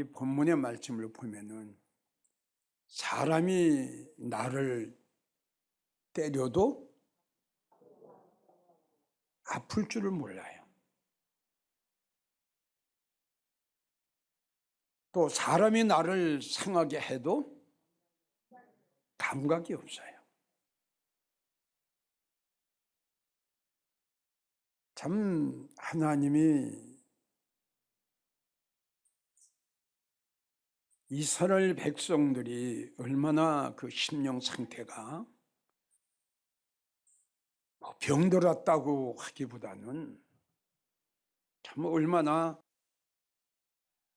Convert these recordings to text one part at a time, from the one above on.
이 본문의 말씀을 보면은 사람이 나를 때려도 아플 줄을 몰라요. 또 사람이 나를 상하게 해도 감각이 없어요. 참 하나님이 이스라엘 백성들이 얼마나 그 심령 상태가 병들었다고 하기보다는 참 얼마나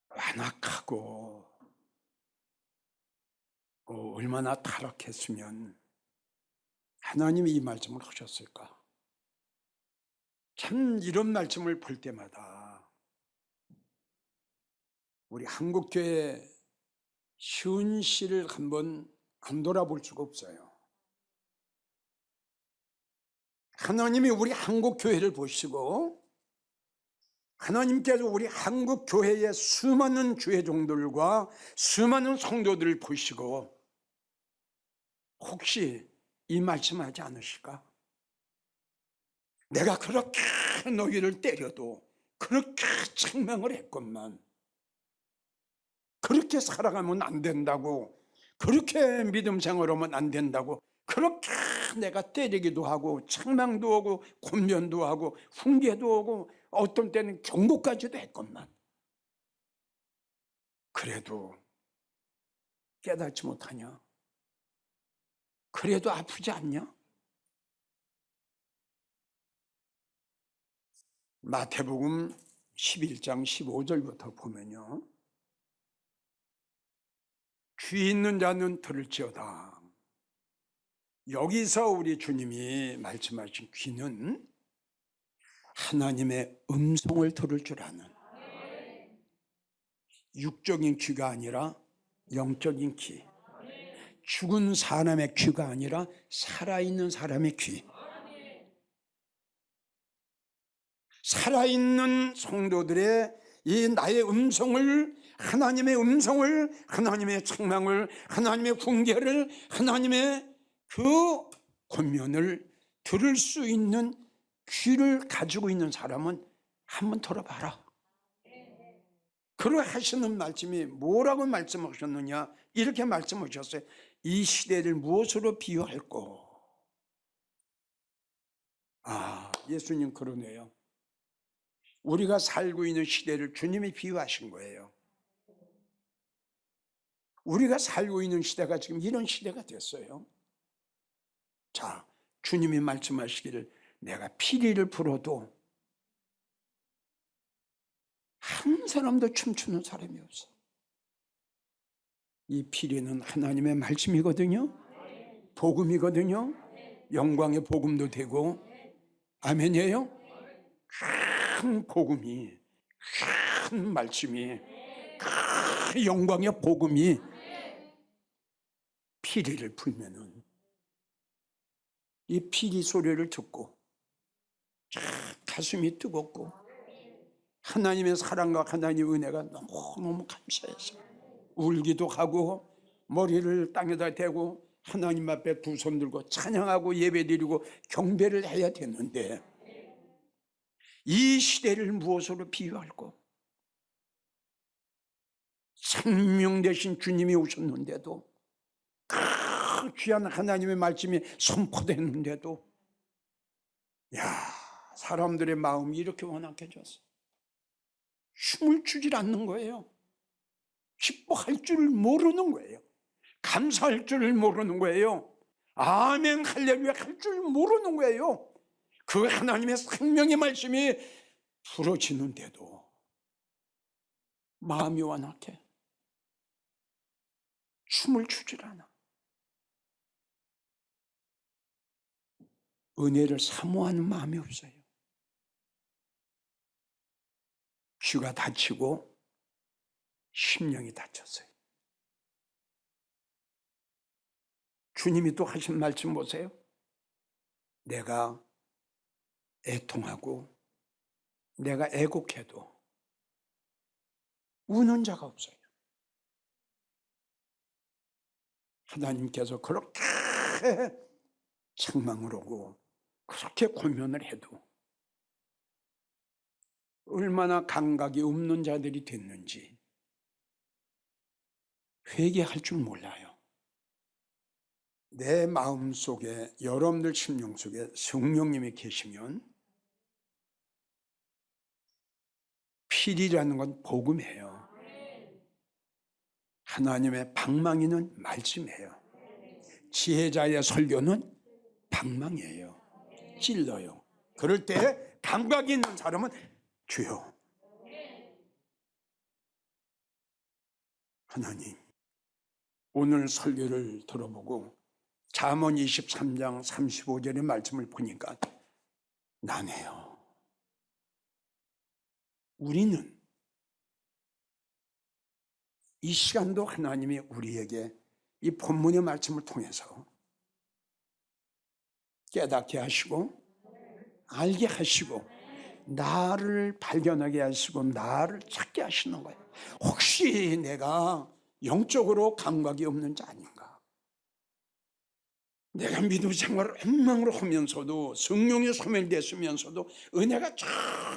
완악하고 얼마나 타락했으면 하나님이 이 말씀을 하셨을까. 참 이런 말씀을 볼 때마다 우리 한국교회 시은씨를 한번 안 돌아볼 수가 없어요. 하나님이 우리 한국교회를 보시고 하나님께서 우리 한국교회의 수많은 교회종들과 수많은 성도들을 보시고 혹시 이 말씀하지 않으실까? 내가 그렇게 너희를 때려도 그렇게 책망을 했건만 그렇게 살아가면 안 된다고, 그렇게 믿음 생활하면 안 된다고, 그렇게 내가 때리기도 하고 책망도 하고 권면도 하고 훈계도 하고 어떤 때는 경고까지도 했건만 그래도 깨닫지 못하냐? 그래도 아프지 않냐? 마태복음 11장 15절부터 보면요, 귀 있는 자는 들을지어다. 여기서 우리 주님이 말씀하신 귀는 하나님의 음성을 들을 줄 아는 육적인 귀가 아니라 영적인 귀, 죽은 사람의 귀가 아니라 살아있는 사람의 귀, 살아있는 성도들의 이 나의 음성을, 하나님의 음성을, 하나님의 책망을, 하나님의 훈계를, 하나님의 그 권면을 들을 수 있는 귀를 가지고 있는 사람은 한번 들어봐라. 그러 하시는 말씀이 뭐라고 말씀하셨느냐? 이렇게 말씀하셨어요. 이 시대를 무엇으로 비유할꼬? 예수님 그러네요. 우리가 살고 있는 시대를 주님이 비유하신 거예요. 우리가 살고 있는 시대가 지금 이런 시대가 됐어요. 자, 주님이 말씀하시기를 내가 피리를 불어도 한 사람도 춤추는 사람이 없어. 이 피리는 하나님의 말씀이거든요. 복음이거든요. 영광의 복음도 되고, 아멘이에요. 큰 복음이, 큰 말씀이, 큰 영광의 복음이 피리를 불면은 이 피리 소리를 듣고 가슴이 뜨겁고 하나님의 사랑과 하나님의 은혜가 너무너무 감사해서 울기도 하고 머리를 땅에다 대고 하나님 앞에 두 손 들고 찬양하고 예배드리고 경배를 해야 되는데 이 시대를 무엇으로 비유할꼬? 생명 되신 주님이 오셨는데도 그 귀한 하나님의 말씀이 선포됐는데도 사람들의 마음이 이렇게 완악해졌어. 춤을 추질 않는 거예요. 기뻐할 줄을 모르는 거예요. 감사할 줄을 모르는 거예요. 아멘 할렐루야 할 줄 모르는 거예요. 그 하나님의 생명의 말씀이 부러지는데도 마음이 완악해. 춤을 추질 않아. 은혜를 사모하는 마음이 없어요. 귀가 다치고 심령이 다쳤어요. 주님이 또 하신 말씀 보세요. 내가 애통하고 내가 애곡해도 우는 자가 없어요. 하나님께서 그렇게 책망을 하고 그렇게 고면을 해도 얼마나 감각이 없는 자들이 됐는지 회개할 줄 몰라요. 내 마음속에, 여러분들 심령 속에 성령님이 계시면 필이라는 건 복음이에요. 하나님의 방망이는 말씀이에요. 지혜자의 설교는 방망이에요. 찔러요. 그럴 때 감각이 있는 사람은 주여, 하나님, 오늘 설교를 들어보고 잠언 23장 35절의 말씀을 보니까 나네요. 우리는 이 시간도 하나님이 우리에게 이 본문의 말씀을 통해서 깨닫게 하시고 알게 하시고 나를 발견하게 하시고 나를 찾게 하시는 거예요. 혹시 내가 영적으로 감각이 없는 자 아닌가? 내가 믿음 생활을 엉망으로 하면서도 성령이 소멸됐으면서도 은혜가 쫙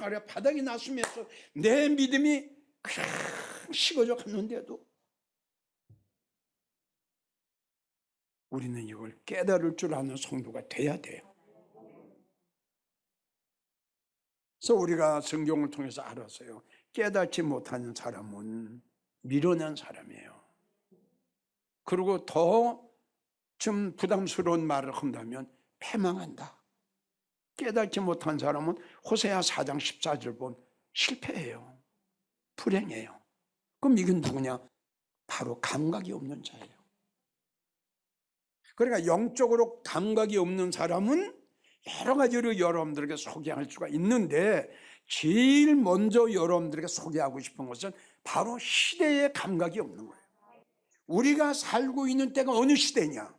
아래 바닥이 났으면서 내 믿음이 그냥 식어져 갔는데도 우리는 이걸 깨달을 줄 아는 성도가 돼야 돼요. 그래서 우리가 성경을 통해서 알았어요. 깨닫지 못하는 사람은 밀어낸 사람이에요. 그리고 더 좀 부담스러운 말을 한다면 패망한다. 깨닫지 못한 사람은 호세아 4장 14절 보면 실패해요. 불행해요. 그럼 이건 누구냐? 바로 감각이 없는 자예요. 그러니까 영적으로 감각이 없는 사람은 여러 가지로 여러분들에게 소개할 수가 있는데 제일 먼저 여러분들에게 소개하고 싶은 것은 바로 시대의 감각이 없는 거예요. 우리가 살고 있는 때가 어느 시대냐?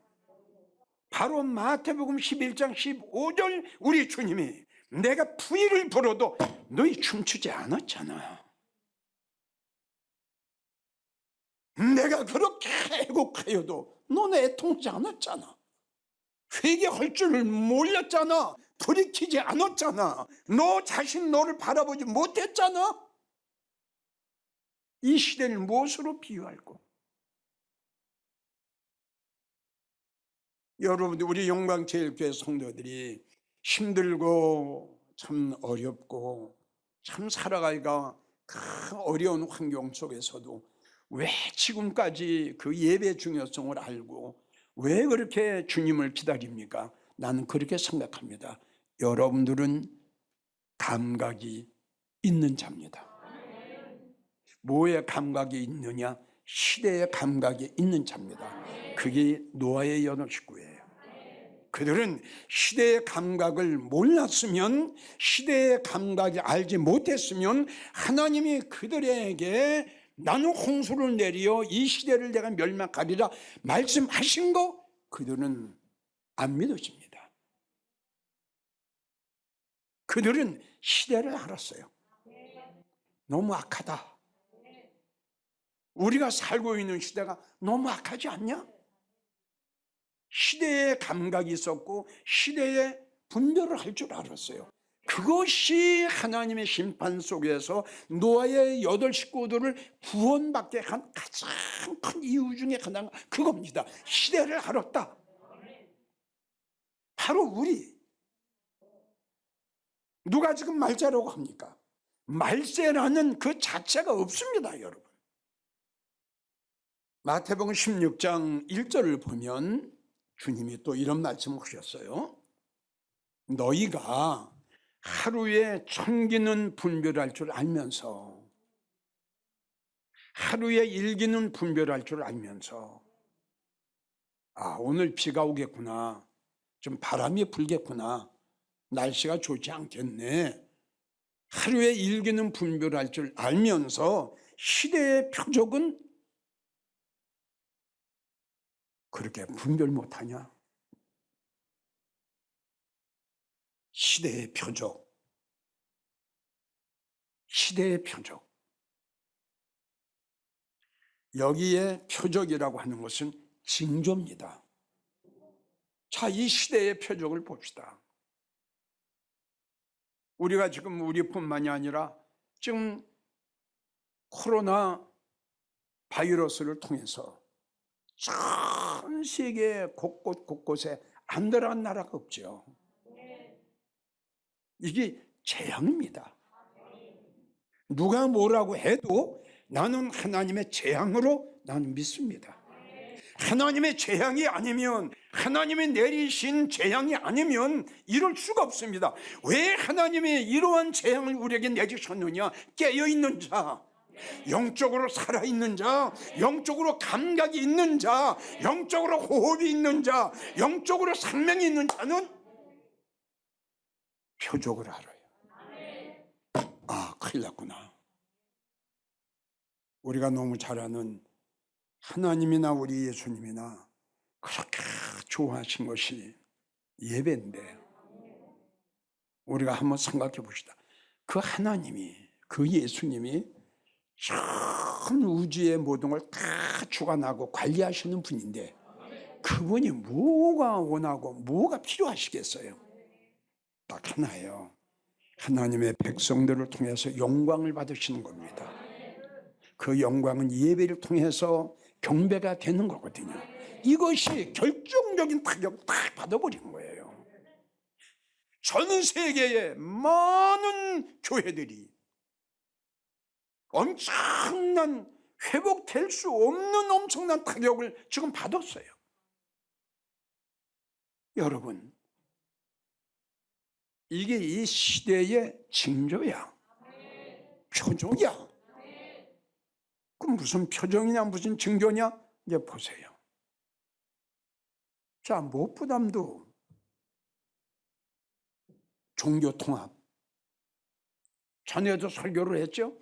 바로 마태복음 11장 15절 우리 주님이 내가 부위를 불어도 너희 춤추지 않았잖아. 내가 그렇게 애곡하여도 너는 애통하지 않았잖아. 회개할 줄을 몰랐잖아. 돌이키지 않았잖아. 너 자신 너를 바라보지 못했잖아. 이 시대를 무엇으로 비유할까? 여러분, 우리 영광제일교회 성도들이 힘들고 참 어렵고 참 살아가기가 큰 어려운 환경 속에서도 왜 지금까지 그 예배 중요성을 알고 왜 그렇게 주님을 기다립니까? 나는 그렇게 생각합니다. 여러분들은 감각이 있는 자입니다. 뭐에 감각이 있느냐? 시대의 감각이 있는 자입니다. 그게 노아의 8 식구예요. 그들은 시대의 감각을 몰랐으면, 시대의 감각을 알지 못했으면 하나님이 그들에게 나는 홍수를 내리어 이 시대를 내가 멸망하리라 말씀하신 거 그들은 안 믿어집니다. 그들은 시대를 알았어요. 너무 악하다. 우리가 살고 있는 시대가 너무 악하지 않냐? 시대의 감각이 있었고 시대의 분별을 할 줄 알았어요. 그것이 하나님의 심판 속에서 노아의 8 식구들을 구원받게 한 가장 큰 이유 중에 하나가 그겁니다. 시대를 알았다. 바로 우리. 누가 지금 말자라고 합니까? 말세라는 그 자체가 없습니다, 여러분. 마태복음 16장 1절을 보면 주님이 또 이런 말씀을 하셨어요. 너희가 하루에 1000기는 분별할 줄 알면서, 하루에 1기는 분별할 줄 알면서, 오늘 비가 오겠구나, 좀 바람이 불겠구나, 날씨가 좋지 않겠네, 하루에 1기는 분별할 줄 알면서 시대의 표적은 그렇게 분별 못하냐? 시대의 표적, 시대의 표적. 여기에 표적이라고 하는 것은 징조입니다. 자, 이 시대의 표적을 봅시다. 우리가 지금 우리뿐만이 아니라 지금 코로나 바이러스를 통해서 전 세계 곳곳에 안 들어간 나라가 없죠. 이게 재앙입니다. 누가 뭐라고 해도 나는 하나님의 재앙으로 나는 믿습니다. 하나님의 재앙이 아니면, 하나님이 내리신 재앙이 아니면 이럴 수가 없습니다. 왜 하나님이 이러한 재앙을 우리에게 내주셨느냐? 깨어있는 자, 영적으로 살아있는 자, 영적으로 감각이 있는 자, 영적으로 호흡이 있는 자, 영적으로 생명이 있는 자는 표적을 알아요. 아, 큰일 났구나. 우리가 너무 잘 아는 하나님이나 우리 예수님이나 그렇게 좋아하신 것이 예배인데, 우리가 한번 생각해 봅시다. 그 하나님이, 그 예수님이 전 우주의 모든 걸 다 주관하고 관리하시는 분인데, 그분이 뭐가 원하고 뭐가 필요하시겠어요? 딱 하나예요. 하나님의 백성들을 통해서 영광을 받으시는 겁니다. 그 영광은 예배를 통해서 경배가 되는 거거든요. 이것이 결정적인 타격을 딱 받아버린 거예요. 전 세계의 많은 교회들이 엄청난, 회복될 수 없는 엄청난 타격을 지금 받았어요. 여러분, 이게 이 시대의 징조야, 표적이야. 그럼 무슨 표정이냐, 무슨 징조냐? 이제 보세요. 자, 무엇보다도 종교통합. 전에도 설교를 했죠.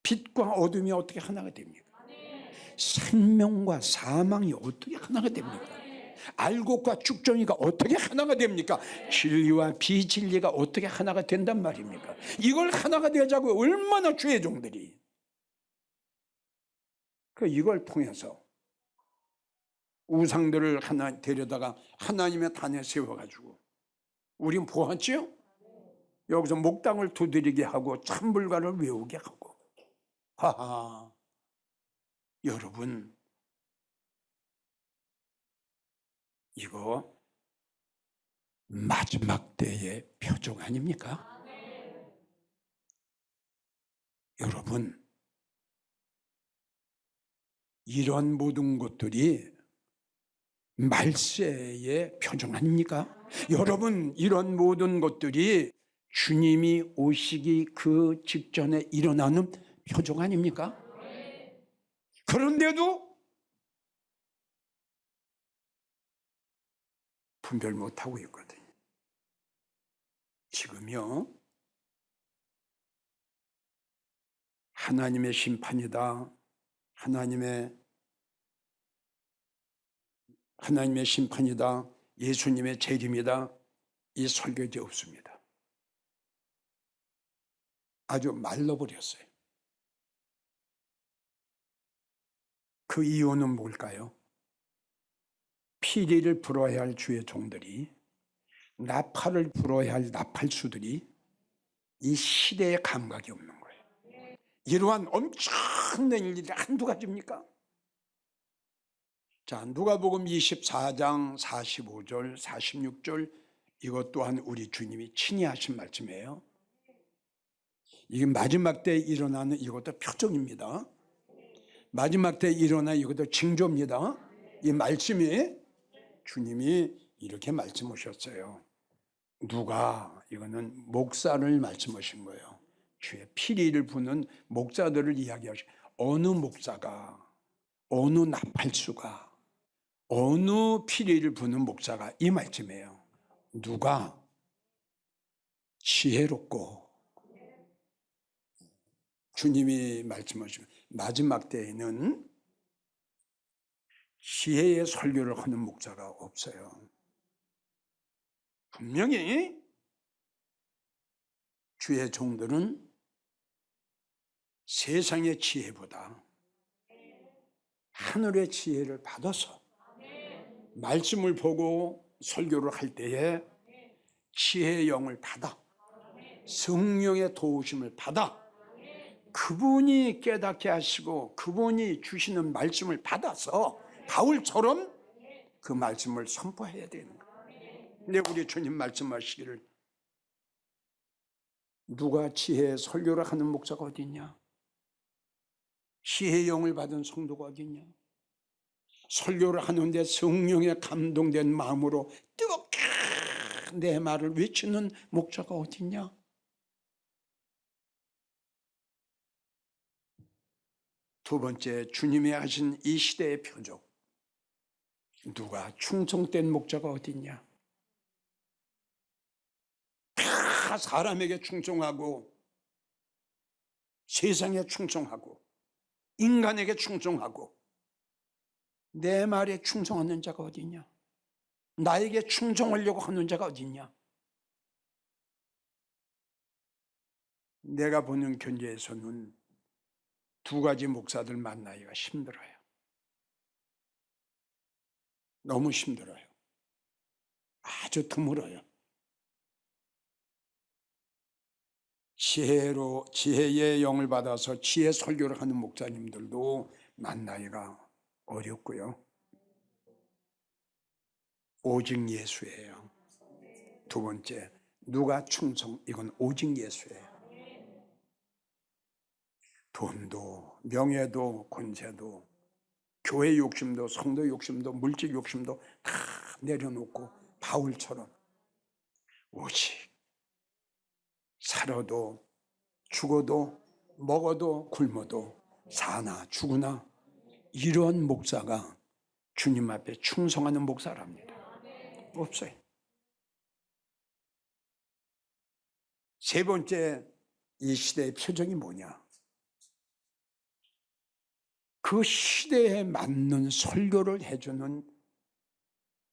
빛과 어둠이 어떻게 하나가 됩니까? 생명과 사망이 어떻게 하나가 됩니까? 알곡과 쭉정이가 어떻게 하나가 됩니까? 진리와 비진리가 어떻게 하나가 된단 말입니까? 이걸 하나가 되자고 얼마나 주의 종들이 이걸 통해서 우상들을 하나 데려다가 하나님의 단에 세워가지고 우린 보았지요? 여기서 목당을 두드리게 하고 찬불가를 외우게 하고. 하하, 여러분, 이거 마지막 때의 표적 아닙니까? 여러분, 이런 모든 것들이 말세의 표적 아닙니까? 여러분, 이런 모든 것들이 주님이 오시기 그 직전에 일어나는 표적 아닙니까? 그런데도 분별 못하고 있거든요. 지금요, 하나님의 심판이다, 하나님의 심판이다, 예수님의 재림이다, 이 설교지 없습니다. 아주 말라버렸어요. 그 이유는 뭘까요? 피리를 불어야 할 주의 종들이, 나팔을 불어야 할 나팔수들이 이 시대에 감각이 없는 거예요. 이러한 엄청난 일이 한두 가지입니까? 자, 누가복음 24장 45절 46절, 이것 또한 우리 주님이 친히 하신 말씀이에요. 이게 마지막 때에 일어나는 이것도 표적입니다. 마지막 때에 일어나 이것도 징조입니다. 이 말씀이 주님이 이렇게 말씀하셨어요. 누가, 이거는 목사를 말씀하신 거예요. 주의 피리를 부는 목사들을 이야기하시. 어느 목사가, 어느 나팔수가, 어느 피리를 부는 목사가, 이 말씀이에요. 누가 지혜롭고, 주님이 말씀하시면 마지막 때에는 지혜의 설교를 하는 목사가 없어요. 분명히 주의 종들은 세상의 지혜보다 하늘의 지혜를 받아서 말씀을 보고 설교를 할 때에 지혜의 영을 받아, 성령의 도우심을 받아, 그분이 깨닫게 하시고 그분이 주시는 말씀을 받아서 바울처럼 그 말씀을 선포해야 되는 거예요. 근데 우리 주님 말씀하시기를, 누가 지혜의 설교를 하는 목사가 어디 있냐? 지혜의 영을 받은 성도가 어디 있냐? 설교를 하는데 성령에 감동된 마음으로 뜨겁게 내 말을 외치는 목사가 어디 있냐? 두 번째, 주님이 하신 이 시대의 표적, 누가 충성된 목자가 어디 있냐? 다 사람에게 충성하고 세상에 충성하고 인간에게 충성하고 내 말에 충성하는 자가 어디 있냐? 나에게 충성하려고 하는 자가 어디 있냐? 내가 보는 견제에서는 두 가지 목사들 만나기가 힘들어요. 너무 힘들어요. 아주 드물어요. 지혜의 영을 받아서 지혜 설교를 하는 목사님들도 만나기가 어렵고요. 오직 예수예요. 두 번째, 누가 충성, 이건 오직 예수예요. 돈도 명예도 권세도 교회 욕심도 성도 욕심도 물질 욕심도 다 내려놓고 바울처럼 오직 살아도 죽어도 먹어도 굶어도 사나 죽으나 이런 목사가 주님 앞에 충성하는 목사랍니다. 없어요. 세 번째, 이 시대의 표정이 뭐냐? 그 시대에 맞는 설교를 해주는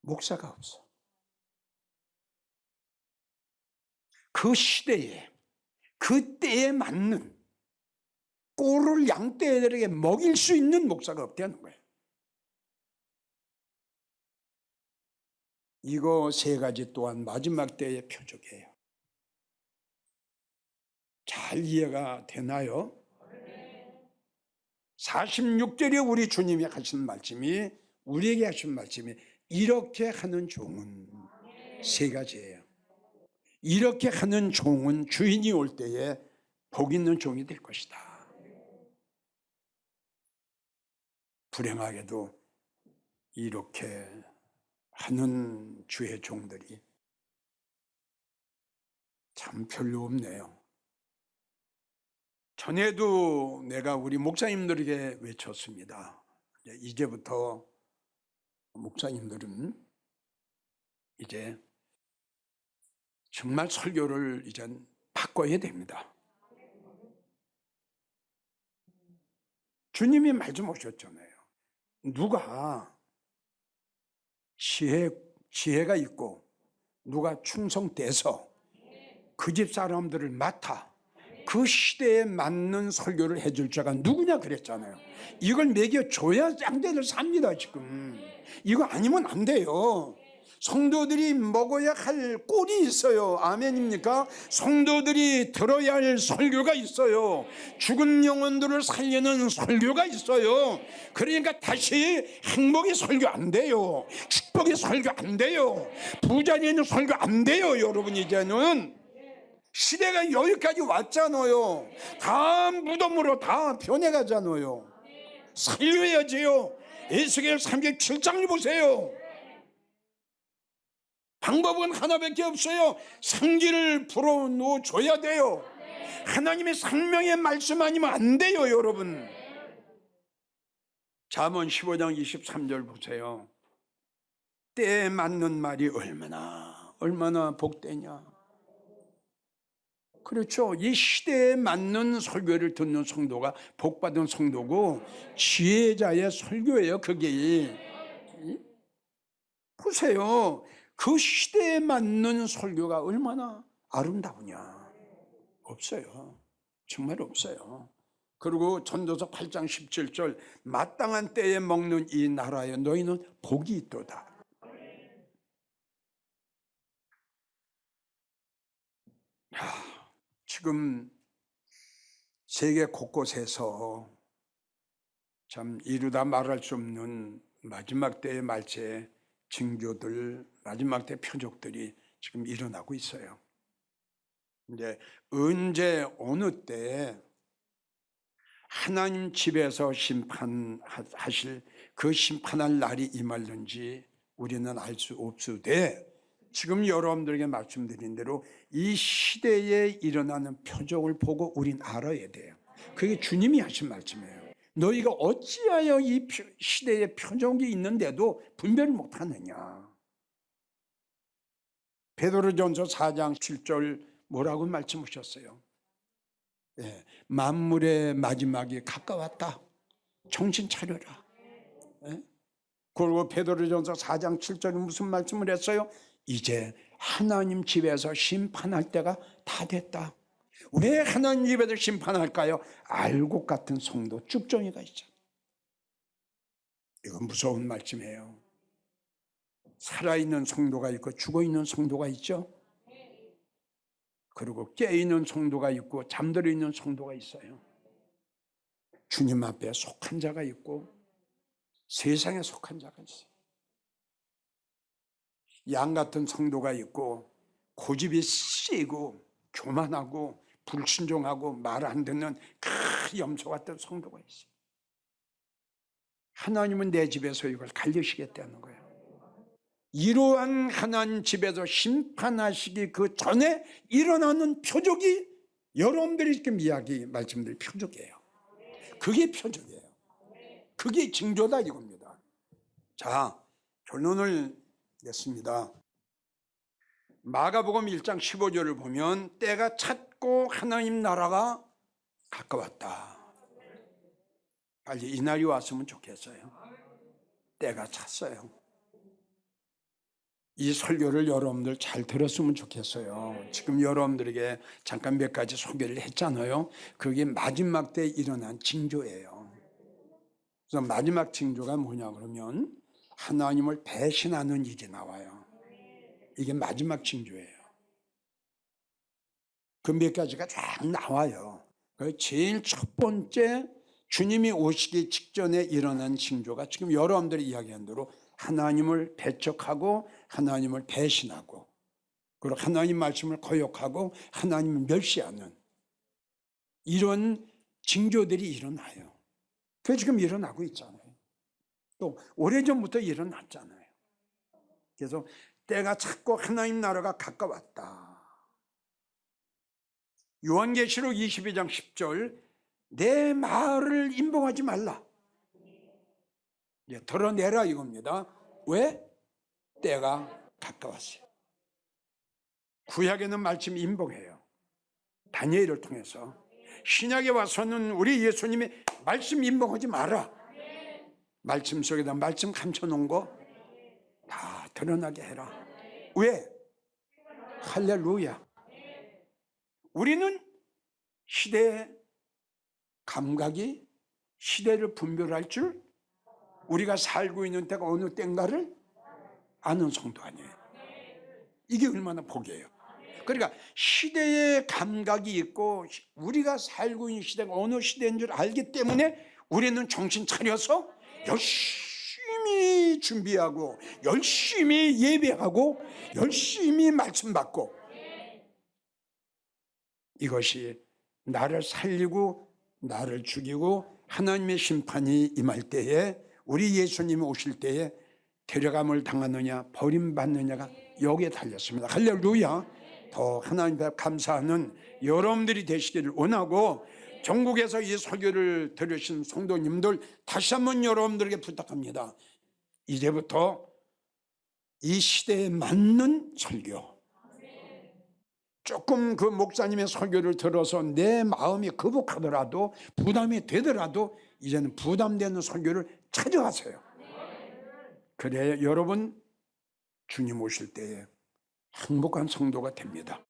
목사가 없어. 그 시대에, 그 때에 맞는 꼴을 양떼들에게 먹일 수 있는 목사가 없다는 거예요. 이거 세 가지 또한 마지막 때의 표적이에요. 잘 이해가 되나요? 46절에 우리 주님이 하신 말씀이, 우리에게 하신 말씀이, 이렇게 하는 종은 세 가지예요. 이렇게 하는 종은 주인이 올 때에 복 있는 종이 될 것이다. 불행하게도 이렇게 하는 주의 종들이 참 별로 없네요. 전에도 내가 우리 목사님들에게 외쳤습니다. 이제부터 목사님들은 이제 정말 설교를 이제 바꿔야 됩니다. 주님이 말씀하셨잖아요. 누가 지혜가 있고 누가 충성돼서 그 집 사람들을 맡아 그 시대에 맞는 설교를 해줄 자가 누구냐 그랬잖아요. 이걸 먹여줘야 짱대를 삽니다. 지금 이거 아니면 안 돼요. 성도들이 먹어야 할 꼴이 있어요. 아멘입니까? 성도들이 들어야 할 설교가 있어요. 죽은 영혼들을 살리는 설교가 있어요. 그러니까 다시 행복의 설교 안 돼요. 축복의 설교 안 돼요. 부자 되는 설교 안 돼요. 여러분, 이제는 시대가 여기까지 왔잖아요. 다 무덤으로 다 변해가잖아요. 살려야지요. 에스겔 37장을 보세요. 방법은 하나밖에 없어요. 상기를 불어넣어줘야 돼요. 하나님의 생명의 말씀 아니면 안 돼요. 여러분, 잠언 15장 23절 보세요. 때에 맞는 말이 얼마나 복되냐. 그렇죠. 이 시대에 맞는 설교를 듣는 성도가 복받은 성도고 지혜자의 설교예요. 그게 보세요. 그 시대에 맞는 설교가 얼마나 아름다우냐. 없어요. 정말 없어요. 그리고 전도서 8장 17절, 마땅한 때에 먹는 이 나라에 너희는 복이 있도다. 지금 세계 곳곳에서 참 이루다 말할 수 없는 마지막 때의 말체 징조들, 마지막 때 표적들이 지금 일어나고 있어요. 이제 언제 어느 때 하나님 집에서 심판하실 그 심판할 날이 임할는지 우리는 알 수 없으되, 지금 여러분들에게 말씀드린 대로 이 시대에 일어나는 표적을 보고 우린 알아야 돼요. 그게 주님이 하신 말씀이에요. 너희가 어찌하여 이 시대에 표적이 있는데도 분별을 못하느냐. 베드로전서 4장 7절 뭐라고 말씀하셨어요? 예, 만물의 마지막이 가까웠다. 정신 차려라. 예? 그리고 베드로전서 4장 7절에 무슨 말씀을 했어요? 이제 하나님 집에서 심판할 때가 다 됐다. 왜 하나님 집에서 심판할까요? 알곡 같은 성도 쭉정이가 있잖아요. 이건 무서운 말씀이에요. 살아있는 성도가 있고 죽어있는 성도가 있죠. 그리고 깨어있는 성도가 있고 잠들어 있는 성도가 있어요. 주님 앞에 속한 자가 있고 세상에 속한 자가 있어요. 양 같은 성도가 있고 고집이 세고 교만하고 불순종하고 말 안 듣는 큰 염소 같은 성도가 있어요. 하나님은 내 집에서 이걸 갈리시겠다는 거예요. 이러한 하나님 집에서 심판하시기 그 전에 일어나는 표적이 여러분들이 지금 이야기 말씀드릴 표적이에요. 그게 표적이에요. 그게 징조다 이겁니다. 자, 결론을 냈습니다. 마가복음 1장 15절을 보면 때가 찼고 하나님 나라가 가까웠다. 빨리 이 날이 왔으면 좋겠어요. 때가 찼어요. 이 설교를 여러분들 잘 들었으면 좋겠어요. 지금 여러분들에게 잠깐 몇 가지 소개를 했잖아요. 그게 마지막 때 일어난 징조예요. 그래서 마지막 징조가 뭐냐 그러면 하나님을 배신하는 일이 나와요. 이게 마지막 징조예요. 그 몇 가지가 쫙 나와요. 제일 첫 번째 주님이 오시기 직전에 일어난 징조가 지금 여러분들이 이야기한 대로 하나님을 배척하고 하나님을 배신하고 그리고 하나님 말씀을 거역하고 하나님을 멸시하는 이런 징조들이 일어나요. 그게 지금 일어나고 있잖아요. 또 오래전부터 일어났잖아요. 그래서 때가 찼고 하나님 나라가 가까웠다. 요한계시록 22장 10절 내 말을 임봉하지 말라. 드러내라 이겁니다. 왜? 때가 가까웠어요. 구약에는 말씀이 임봉해요. 다니엘을 통해서. 신약에 와서는 우리 예수님이 말씀 임봉하지 마라. 말씀 속에다 말씀 감춰놓은 거 다 드러나게 해라. 왜? 할렐루야. 우리는 시대의 감각이 시대를 분별할 줄 우리가 살고 있는 때가 어느 때인가를 아는 성도 아니에요. 이게 얼마나 복이에요. 그러니까 시대의 감각이 있고 우리가 살고 있는 시대가 어느 시대인 줄 알기 때문에 우리는 정신 차려서 열심히 준비하고 열심히 예배하고 열심히 말씀 받고 이것이 나를 살리고 나를 죽이고 하나님의 심판이 임할 때에 우리 예수님이 오실 때에 데려감을 당하느냐 버림받느냐가 여기에 달렸습니다. 할렐루야. 더 하나님 앞에 감사하는 여러분들이 되시기를 원하고 전국에서 이 설교를 들으신 성도님들 다시 한번 여러분들에게 부탁합니다. 이제부터 이 시대에 맞는 설교, 조금 그 목사님의 설교를 들어서 내 마음이 거북하더라도 부담이 되더라도 이제는 부담되는 설교를 찾아가세요. 그래야 여러분 주님 오실 때에 행복한 성도가 됩니다.